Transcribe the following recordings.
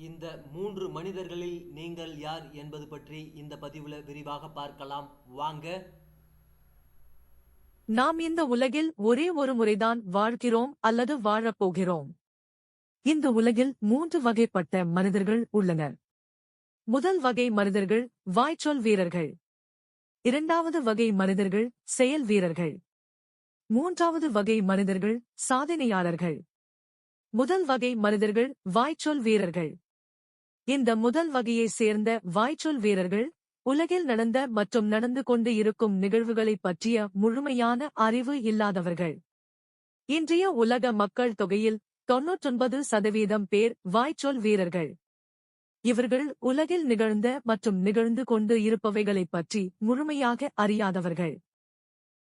இந்த 3 மனிதர்களில் நீங்கள் யார் என்பது பற்றி இந்த பதிவுல விரிவாக பார்க்கலாம் வாங்க. நாம் இந்த உலகில் ஒரே ஒரு முறைதான் வாழ்கிறோம் அல்லது வாழப்போகிறோம். இந்த உலகில் 3 வகைப்பட்ட மனிதர்கள் உள்ளனர். முதல் வகை மனிதர்கள் வாய்ச்சொல் வீரர்கள். இரண்டாவது வகை மனிதர்கள் செயல் வீரர்கள். மூன்றாவது வகை மனிதர்கள் சாதனையாளர்கள். முதல் வகை மனிதர்கள் வாய்ச்சொல் வீரர்கள். இந்த முதல் வகையைச் சேர்ந்த வாய்ச்சொல் வீரர்கள் உலகில் நடந்த மற்றும் நடந்து கொண்டு இருக்கும் நிகழ்வுகளைப் பற்றிய முழுமையான அறிவு இல்லாதவர்கள். இன்றைய உலக மக்கள் தொகையில் 99% பேர் வாய்ச்சொல் வீரர்கள். இவர்கள் உலகில் நிகழ்ந்த மற்றும் நிகழ்ந்து கொண்டு இருப்பவைகளைப் பற்றி முழுமையாக அறியாதவர்கள்.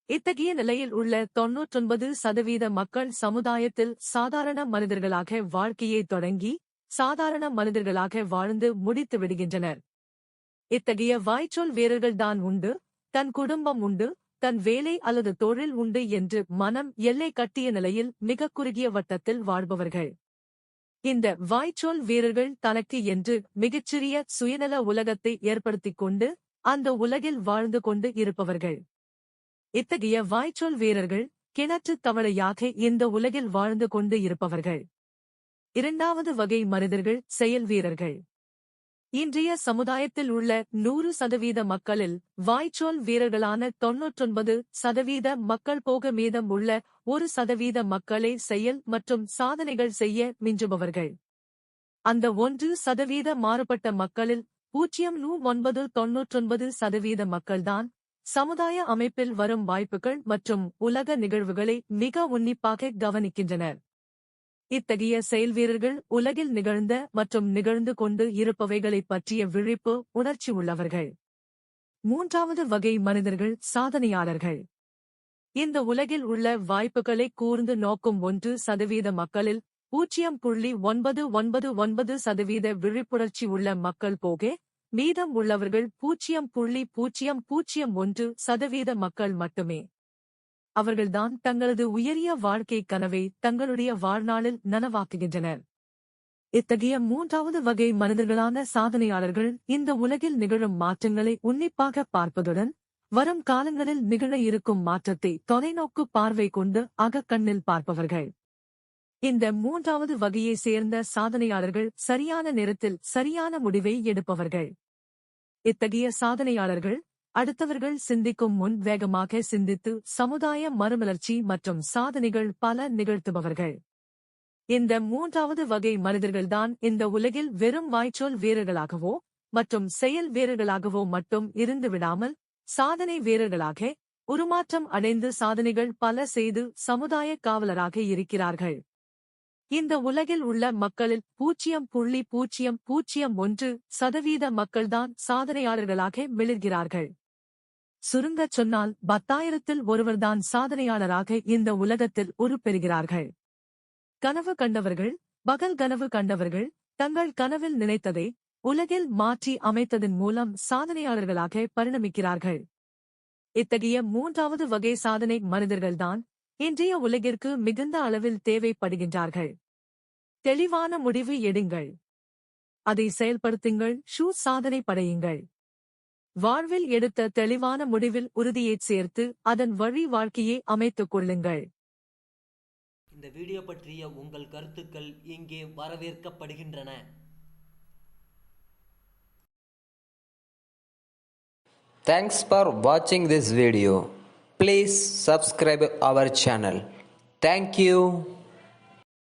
இத்தகைய நிலையில் உள்ள 99% மக்கள் சமுதாயத்தில் சாதாரண மனிதர்களாக வாழ்க்கையை தொடங்கி சாதாரண மனிதர்களாக வாழ்ந்து முடித்து விடுகின்றனர். இத்தகைய வாய்ச்சொல் வீரர்கள்தான் உண்டு, தன் குடும்பம் உண்டு, தன் வேலை அல்லது தொழில் உண்டு என்று மனம் எல்லை கட்டிய நிலையில் மிக குறுகிய வட்டத்தில் வாழ்பவர்கள். இந்த வாய்ச்சொல் வீரர்கள் தனக்கு என்று மிகச்சிறிய சுயநல உலகத்தை ஏற்படுத்திக் கொண்டு அந்த உலகில் வாழ்ந்து கொண்டு இருப்பவர்கள். இத்தகைய வாய்ச்சொல் வீரர்கள் கிணற்றுத் தவளையாக இந்த உலகில் வாழ்ந்து கொண்டு இருப்பவர்கள். இரண்டாவது வகை மனிதர்கள் செயல் வீரர்கள். இன்றைய சமுதாயத்தில் உள்ள 100% மக்களில் வாய்ச்சொல் வீரர்களான 99% மக்கள் போக மீதம் உள்ள 1% மக்களே செயல் மற்றும் சாதனைகள் செய்ய மிஞ்சுபவர்கள். அந்த 1% மாறுபட்ட மக்களில் 0.99% மக்கள்தான் சமுதாய அமைப்பில் வரும் வாய்ப்புகள் மற்றும் உலக நிகழ்வுகளை மிக உன்னிப்பாக கவனிக்கின்றனர். இத்தகைய செயல்வீரர்கள் உலகில் நிகழ்ந்த மற்றும் நிகழ்ந்து கொண்டு இருப்பவைகளைப் பற்றிய விழிப்பு உணர்ச்சி உள்ளவர்கள். மூன்றாவது வகை மனிதர்கள் சாதனையாளர்கள். இந்த உலகில் உள்ள வாய்ப்புகளை கூர்ந்து நோக்கும் 1% மக்களில் 0.999% விழிப்புணர்ச்சி உள்ள மக்கள் போக மீதம் உள்ளவர்கள் 0.001% மக்கள் மட்டுமே. அவர்கள்தான் தங்களது உயரிய வாழ்க்கை கனவை தங்களுடைய வாழ்நாளில் நனவாக்குகின்றனர். இத்தகைய மூன்றாவது வகை மனிதர்களான சாதனையாளர்கள் இந்த உலகில் நிகழும் மாற்றங்களை உன்னிப்பாக பார்ப்பதுடன் வரும் காலங்களில் நிகழ இருக்கும் மாற்றத்தை தொலைநோக்கு பார்வை கொண்டு அகக்கண்ணில் பார்ப்பவர்கள். இந்த மூன்றாவது வகையை சேர்ந்த சாதனையாளர்கள் சரியான நேரத்தில் சரியான முடிவை எடுப்பவர்கள். இத்தகைய சாதனையாளர்கள் அடுத்தவர்கள் சிந்திக்கும் முன் வேகமாக சிந்தித்து சமுதாய மறுமலர்ச்சி மற்றும் சாதனைகள் பல நிகழ்த்துபவர்கள். இந்த மூன்றாவது வகை மனிதர்கள்தான் இந்த உலகில் வெறும் வாய்ச்சொல் வீரர்களாகவோ மற்றும் செயல் வீரர்களாகவோ மட்டும் இருந்து விடாமல் சாதனை வீரர்களாக உருமாற்றம் அடைந்து சாதனைகள் பல செய்து சமுதாய காவலராக இருக்கிறார்கள். இந்த உலகில் உள்ள மக்களில் 0.001% மக்கள்தான் சாதனையாளர்களாக மிளிர்கிறார்கள். சுருங்கச் சொன்னால் 10,000-ல் ஒருவர்தான் சாதனையாளராக இந்த உலகத்தில் உருப்பெறுகிறார்கள். கனவு கண்டவர்கள், பகல் கனவு கண்டவர்கள் தங்கள் கனவில் நினைத்ததை உலகில் மாற்றி அமைத்ததன் மூலம் சாதனையாளர்களாக பரிணமிக்கிறார்கள். இத்தகைய மூன்றாவது வகை சாதனை மனிதர்கள்தான் இன்றைய உலகிற்கு மிகுந்த அளவில் தேவைப்படுகின்றார்கள். தெளிவான முடிவு எடுங்கள், அதை செயல்படுத்துங்கள், சாதனை படையுங்கள். வாழ்வில் எடுத்த தெளிவான முடிவில் உறுதியைச் சேர்த்து அதன் வழி வாழ்க்கையை அமைத்துக் கொள்ளுங்கள். இந்த வீடியோ பற்றிய உங்கள் கருத்துக்கள் இங்கே வரவேற்கப்படுகின்றன. Thanks for watching this video. Please subscribe our channel. Thank you.